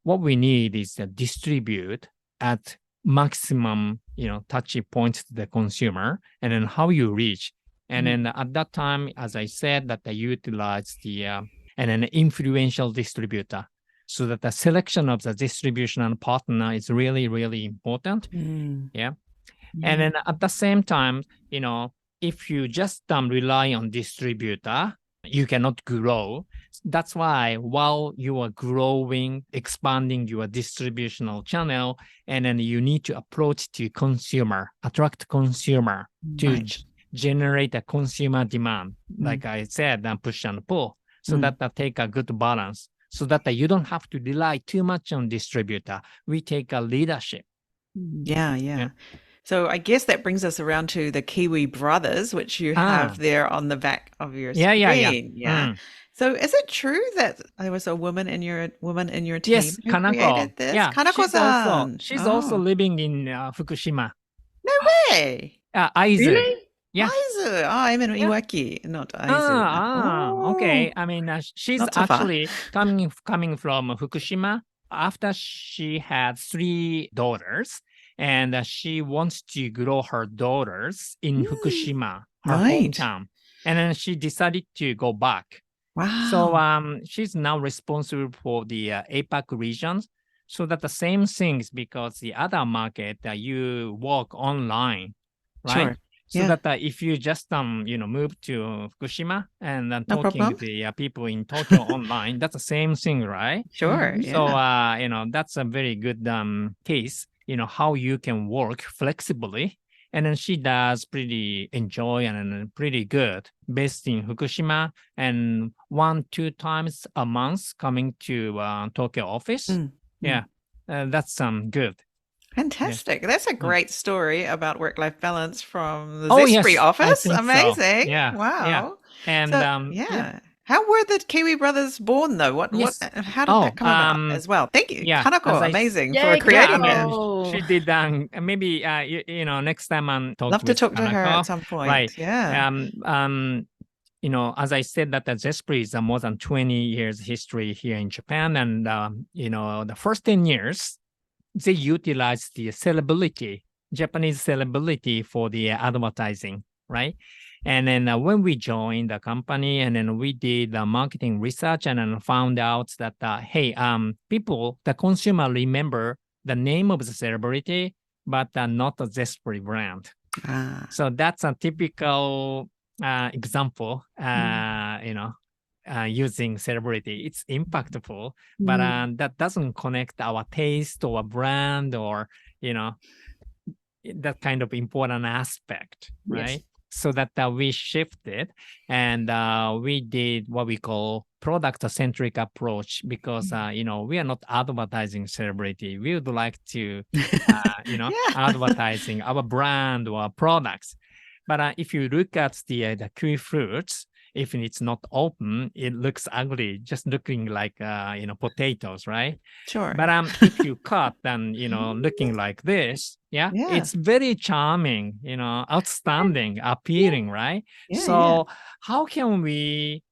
what we need is to distribute at maximum touchy points to the consumer, and then how you reach. And then at that time, as I said, that they utilize the and an influential distributor, so that the selection of the distribution partner is really, really important. Yeah. And then at the same time, if you just rely on distributor, you cannot grow. That's why while you are growing, expanding your distributional channel, and then you need to approach to consumer, attract consumer to generate a consumer demand. Like I said, push and pull, so that take a good balance, so that you don't have to rely too much on distributor. We take a leadership. Yeah. So I guess that brings us around to the Kiwi Brothers, which you have there on the back of your screen. Yeah. So is it true that there was a woman in your team yes, who Kanako. created this? Yeah, Kanako-san. She's also living in Fukushima. No way. Aizu. Really? Yeah. Aizu. I'm in Iwaki, not Aizu. Okay. I mean, she's Not so far. actually coming from Fukushima after she had 3 daughters, and she wants to grow her daughters in Fukushima, her hometown. And then she decided to go back. Wow. So she's now responsible for the APAC regions. So that the same things, because the other market you work online, right? Sure. So that if you just move to Fukushima and then talking to the people in Tokyo online, that's the same thing, right? Sure. Yeah. So that's a very good case. How you can work flexibly. And then she does pretty enjoy and pretty good, based in Fukushima, and 1-2 times a month coming to Tokyo office. Yeah, that's good. Fantastic. That's a great story about work-life balance from the Oh, Zespri yes, I office. think so. Amazing. Yeah, yeah. Wow. And So, yeah, yeah. How were the Kiwi brothers born though? yes. How did that Oh, come about as well? Thank you. yeah, as Kanako, I amazing for Yay, yeah, I creating mean, it. Kanako. she did maybe next time I'm talk Love to with talk to her at Kanako. some Right. point. Yeah. As I said that the Zespri is more than 20 years history here in Japan. And, the first 10 years, they utilize the Japanese celebrity for the advertising, right? And then when we joined the company and then we did the marketing research and then found out that, hey, the consumer remember the name of the celebrity, but not the Zespri brand. Ah. So that's a typical example, using celebrity. It's impactful, but that doesn't connect our taste or brand or, that kind of important aspect, right? Yes. So that we shifted and we did what we call product-centric approach because, we are not advertising celebrity. We would like to, Yeah. advertising our brand or products. But if you look at the kiwifruits, if it's not open, it looks ugly, just looking like, potatoes, right? Sure. But if you cut and, looking like this, Yeah. it's very charming, outstanding, appealing, right? Yeah, So how can we,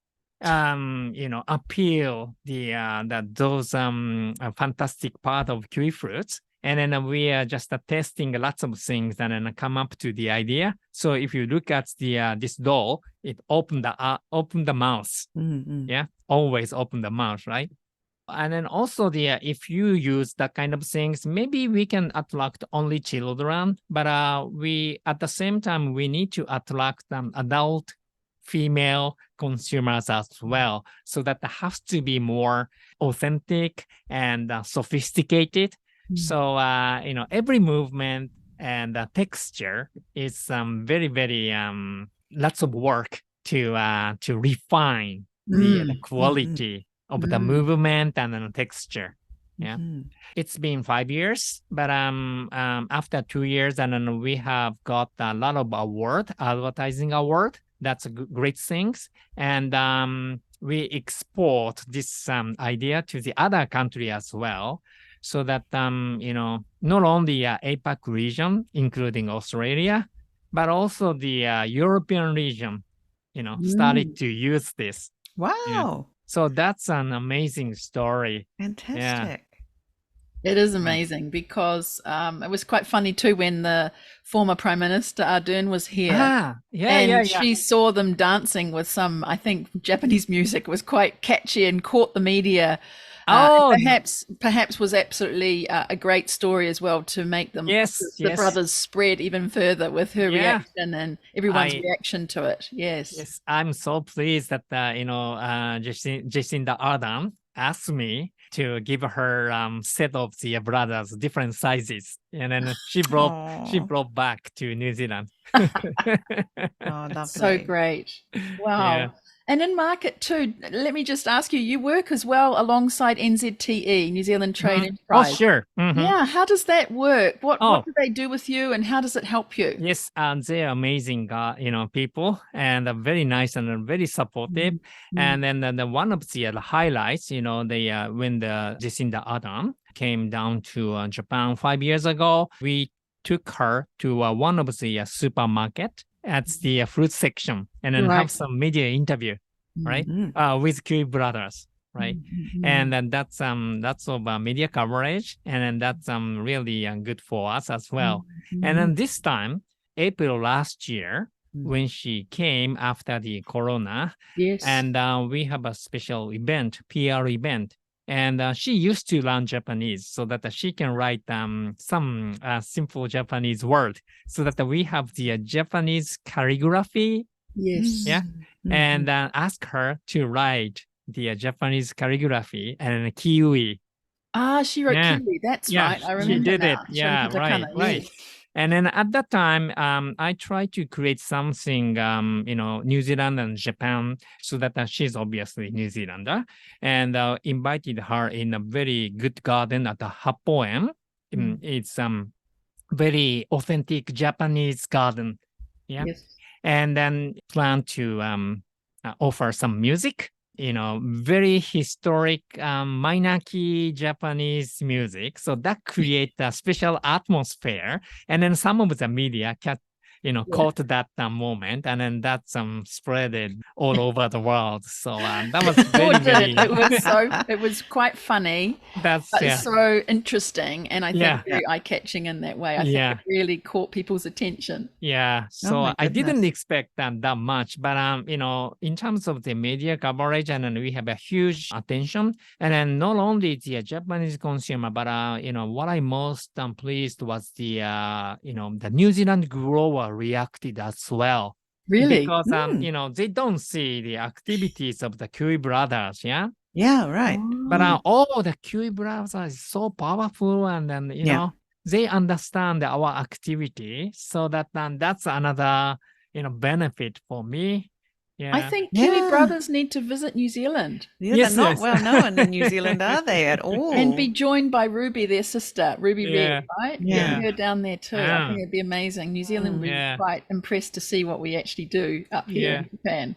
appeal those fantastic part of kiwifruits? And then we are just testing lots of things and then come up to the idea. So if you look at this doll, it open the mouth. Mm-hmm. Yeah, always open the mouth, right? And then also if you use that kind of things, maybe we can attract only children, but we at the same time we need to attract adult female consumers as well. So that has to be more authentic and sophisticated. So every movement and texture is very very lots of work to refine the quality of the movement and the texture. Yeah. It's been 5 years, but after 2 years, and then we have got a lot of advertising award. That's great things. And we export this idea to the other country as well. So that, not only APAC region, including Australia, but also the European region, started to use this. Wow. Yeah. So that's an amazing story. Fantastic. It is amazing because it was quite funny too when the former Prime Minister Ardern was here. She saw them dancing with some, I think, Japanese music. It was quite catchy and caught the media. Perhaps was absolutely a great story as well to make them the brothers spread even further with her reaction and everyone's reaction to it. Yes, I'm so pleased that Jacinda Ardern asked me to give her set of the brothers different sizes, and then she brought back to New Zealand. Oh, lovely. So great! Wow. Yeah. And in market too, let me just ask you, you work as well alongside NZTE, New Zealand Trade Enterprise. Oh, sure. Yeah, how does that work? What do they do with you and how does it help you? Yes, they're amazing, people and very nice and very supportive. And then one of the highlights, when the Jacinda Ardern came down to Japan 5 years ago, we took her to one of the supermarket at the fruit section and then have some media interview, right? With Kiwi brothers, right? And then that's of media coverage, and then that's really good for us as well. And then this time, April last year, when she came after the corona, and we have a special event, PR event. And she used to learn Japanese so that she can write some simple Japanese word so that we have the Japanese calligraphy. Yes. Yeah. And ask her to write the Japanese calligraphy and Kiwi. She wrote Kiwi. That's right. I remember she did now. it. Yeah, right. And then at that time, I tried to create something, New Zealand and Japan, so that she's obviously New Zealander, and invited her in a very good garden at the Happoen. It's very authentic Japanese garden. Yeah. Yes. And then plan to offer some music, very historic minor key Japanese music. So that create a special atmosphere. And then some of the media caught that moment, and then that's spread it all over the world. So that was Oh, very, it very. did. It was quite funny. That's But it's so interesting, and I think Yeah. very eye-catching in that way. I think Yeah. it really caught people's attention. Yeah, Oh so my I didn't goodness. expect that much, but in terms of the media coverage, and then we have a huge attention, and then not only the Japanese consumer, but what I most pleased was the New Zealand grower reacted as well. Really? Because they don't see the activities of the Kiwi brothers, yeah. Yeah, right. But the Kiwi brothers is so powerful, and then Yeah. they understand our activity, so that that's another benefit for me. Yeah, I think Kiwi Yeah. brothers need to visit New Zealand Yeah, Yes, they're not yes. well known in New Zealand, are they, at all? and be joined by Ruby, their sister, Ruby Yeah. Red, right? Yeah. Get her down there too. I Yeah. think it'd be amazing. New Zealand would be Yeah. quite impressed to see what we actually do up here Yeah. in Japan.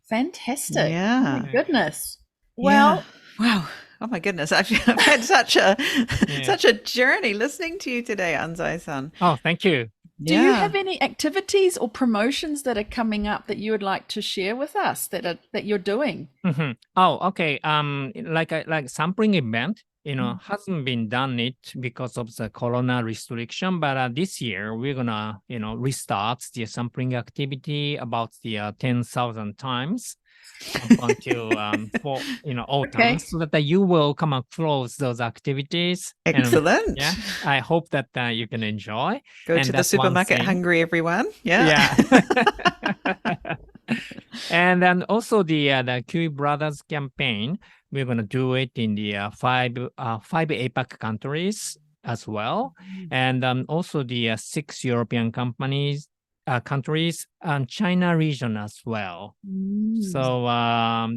Fantastic. Yeah. Oh my goodness. Well, Yeah. Wow. Oh my goodness. I've had such a journey listening to you today, Anzai-san. Oh, thank you. do you have any activities or promotions that are coming up that you would like to share with us that you're doing? Mhm. Oh, okay. Like sampling event, hasn't been done it because of the corona restriction, but this year we're gonna, restart the sampling activity about the 10,000 times up until for autumn, Okay. so that you will come across those activities. And, Excellent. yeah, I hope that you can enjoy. Go And to the that's one supermarket thing. hungry, everyone. Yeah. Yeah. And then also the Kiwi Brothers campaign, we're gonna do it in the five APAC countries as well, and also the 6 European countries and China region as well. So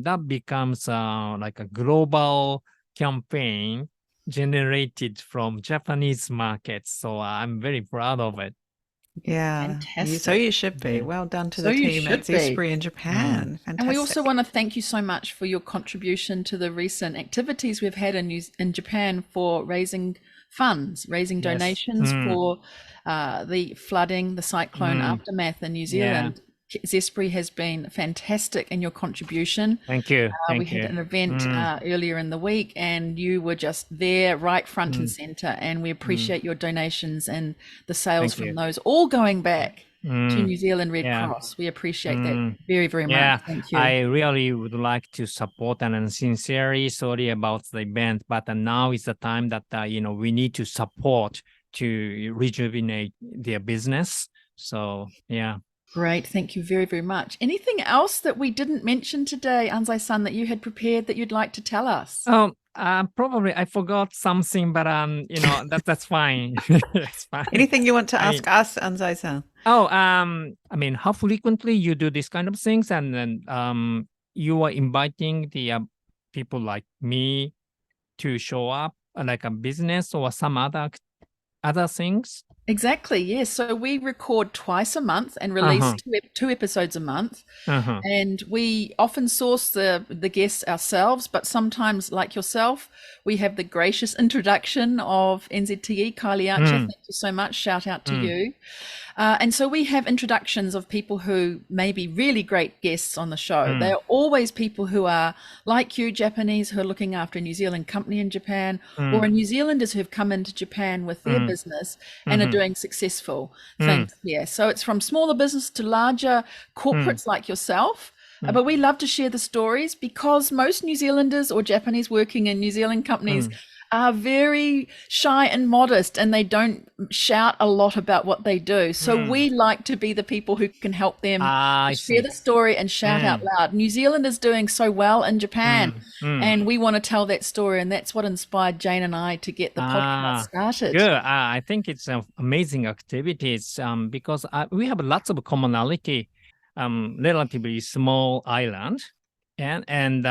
that becomes like a global campaign generated from Japanese markets. So I'm very proud of it. Yeah. So Fantastic. you should be. Yeah. Well done to So the you team at should be. Zespri in Japan. Fantastic. And we also want to thank you so much for your contribution to the recent activities we've had in Japan for raising funds, raising Yes. donations for the flooding, the cyclone aftermath in New Zealand. Zespri has been fantastic in your contribution. Thank you. We Thank had you. an event earlier in the week, and you were just there right front and center, and we appreciate your donations and the sales Thank you. from those all going back to Mm. New Zealand Red Yeah. Cross. We appreciate that very, very Yeah, much. Thank you. I really would like to support, and I'm sincerely sorry about the event, but now is the time that we need to support to rejuvenate their business. So yeah. Great. Thank you very, very much. Anything else that we didn't mention today, Anzai-san, that you had prepared that you'd like to tell us? Probably I forgot something, but that's fine. It's fine. Anything you want to ask us, Anzai-san? Oh, I mean, how frequently you do these kind of things, and then you are inviting the people like me to show up, like a business or some other things? Exactly. Yes. So we record twice a month and release two episodes a month. And we often source the guests ourselves, but sometimes, like yourself, we have the gracious introduction of NZTE, Kylie Archer. Thank you so much. Shout out to you. And so we have introductions of people who may be really great guests on the show. They are always people who are like you, Japanese, who are looking after a New Zealand company in Japan, or are New Zealanders who have come into Japan with their business and are doing successful things here. So it's from smaller business to larger corporates like yourself. But we love to share the stories because most New Zealanders or Japanese working in New Zealand companies are very shy and modest, and they don't shout a lot about what they do. So we like to be the people who can help them share the story and shout out loud. New Zealand is doing so well in Japan, and we want to tell that story, and that's what inspired Jane and I to get the podcast started. Good. I think it's amazing activities because we have lots of commonality, relatively small island, and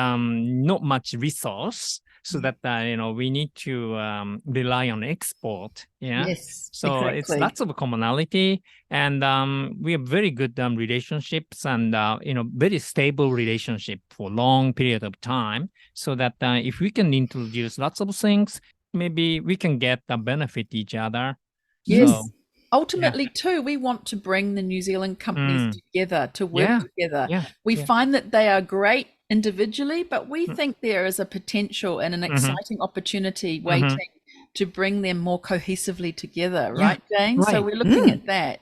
not much resource. so that we need to rely on export. Yeah. Yes, So it's exactly. lots of commonality, and we have very good relationships, and very stable relationship for long period of time. So that if we can introduce lots of things, maybe we can get benefit each other. Yes. So Ultimately, too, we want to bring the New Zealand companies together to work together. We find that they are great individually, but we think there is a potential and an exciting opportunity waiting to bring them more cohesively together, right, Jane? So we're looking at that.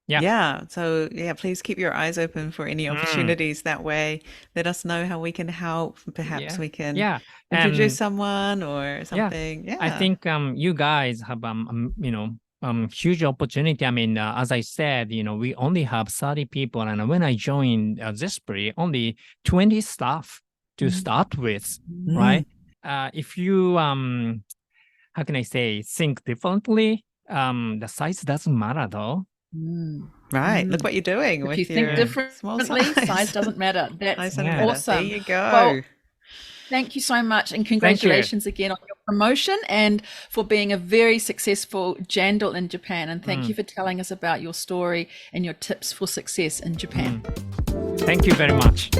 Yeah. So please keep your eyes open for any opportunities that way. Let us know how we can help. Perhaps we can introduce someone or something. Yeah. I think you guys have huge opportunity. I mean, as I said, we only have 30 people, and when I joined Zespri, only 20 staff to start with, right? If you how can I say, think differently, the size doesn't matter though. Right. Look what you're doing If with you think your small differently, size. size doesn't matter. That's awesome. There you go. Well, thank you so much, and congratulations again on your promotion and for being a very successful jandal in Japan. And thank you for telling us about your story and your tips for success in Japan. Thank you very much.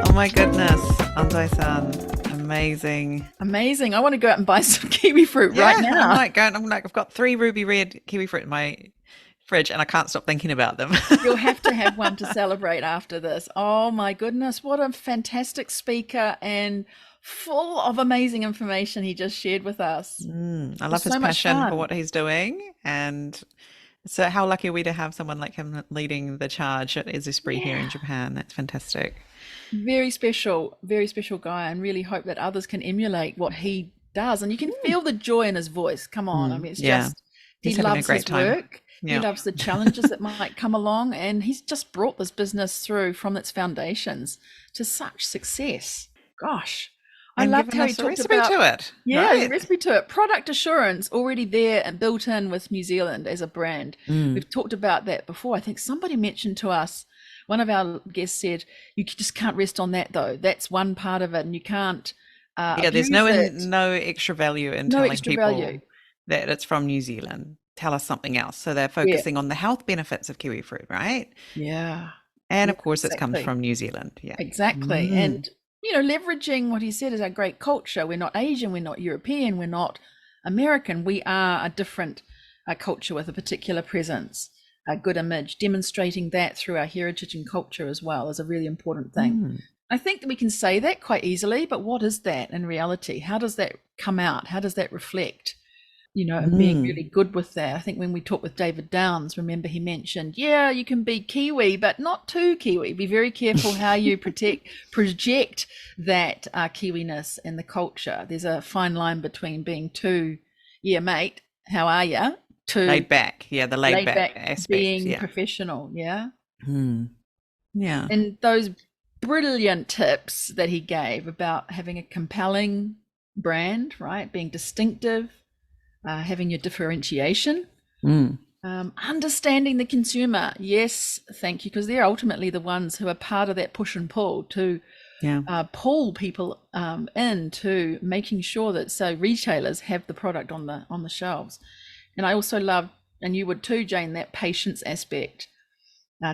Oh my goodness, Anzai-san. Amazing. Amazing. I want to go out and buy some kiwi fruit right now. I'm like, I've got 3 ruby red kiwi fruit in my fridge and I can't stop thinking about them. You'll have to have one to celebrate after this. Oh my goodness, what a fantastic speaker and full of amazing information he just shared with us. I love his passion for what he's doing, and so how lucky are we to have someone like him leading the charge at Zespri here in Japan. That's fantastic. Very special guy, and really hope that others can emulate what he does. And you can feel the joy in his voice. Come on. I mean, it's just, he loves his work. He loves the challenges that might come along, and he's just brought this business through from its foundations to such success. Gosh, I loved how he talked about the recipe to it. Product assurance already there and built in with New Zealand as a brand. We've talked about that before. I think somebody mentioned to us, one of our guests said, you just can't rest on that though. That's one part of it, and you can't there's no extra value in telling people that it's from New Zealand. Tell us something else. So they're focusing on the health benefits of kiwi fruit, right? Yeah. And of course, it comes from New Zealand. Yeah. Exactly. And, leveraging what he said is our great culture. We're not Asian, we're not European, we're not American. We are a different culture with a particular presence, a good image. Demonstrating that through our heritage and culture as well is a really important thing. I think that we can say that quite easily, but what is that in reality? How does that come out? How does that reflect? And being really good with that. I think when we talked with David Downs, remember he mentioned, you can be Kiwi, but not too Kiwi. Be very careful how you project that Kiwiness in the culture. There's a fine line between being too, mate, how are you? To laid back. Yeah, the laid back aspect. Being professional, Yeah. And those brilliant tips that he gave about having a compelling brand, right? Being distinctive. Having your differentiation, understanding the consumer. Yes, thank you, because they're ultimately the ones who are part of that push and pull to pull people into making sure that retailers have the product on the shelves. And I also love, and you would too, Jane, that patience aspect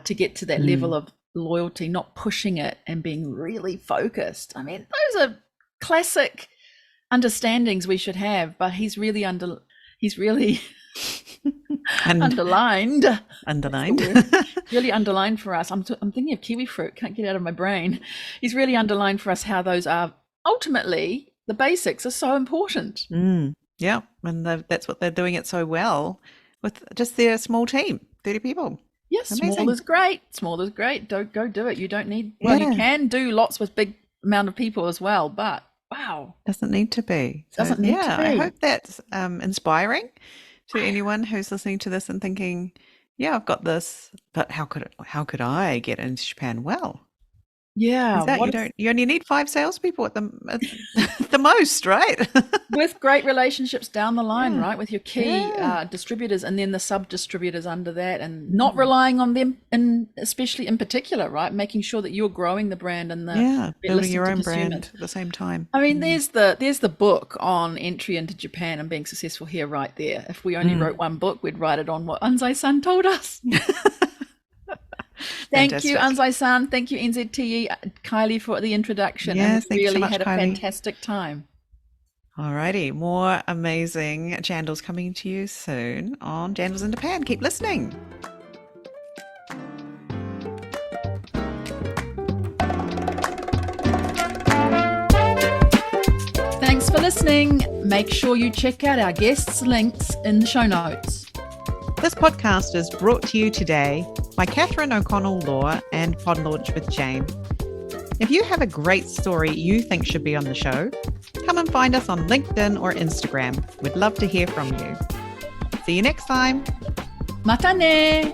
to get to that level of loyalty, not pushing it and being really focused. I mean, those are classic understandings we should have, but he's really underlined really underlined for us. I'm thinking of kiwi fruit, can't get out of my brain. He's really underlined for us how those are ultimately the basics are so important. And that's what they're doing it so well with just their small team, 30 people. Yes, small is great. Don't go do it. You don't need you can do lots with big amount of people as well, but wow. Doesn't need to be. Doesn't need to be. I hope that's inspiring to anyone who's listening to this and thinking, I've got this, but how could I get into Japan? Well, Yeah. Is that What if, you only need 5 salespeople at the most, right? with great relationships down the line, Yeah. right? With your key Yeah. distributors and then the sub distributors under that, and not relying on them, and especially in particular, right? Making sure that you're growing the brand and Yeah, building listening your to own consumers. brand at the same time. I mean, there's the book on entry into Japan and being successful here, right there. If we only wrote one book, we'd write it on what Anzai-san told us. Thank you, Fantastic. Anzai-san. Thank you, NZTE, Kylie, for the introduction. Yes, And thank you so really much, had a Kylie. fantastic time. Alrighty, more amazing Jandals coming to you soon on Jandals in Japan. Keep listening. Thanks for listening. Make sure you check out our guests' links in the show notes. This podcast is brought to you today by Catherine O'Connell Law and Pod Launch with Jane. If you have a great story you think should be on the show, come and find us on LinkedIn or Instagram. We'd love to hear from you. See you next time. Mata ne!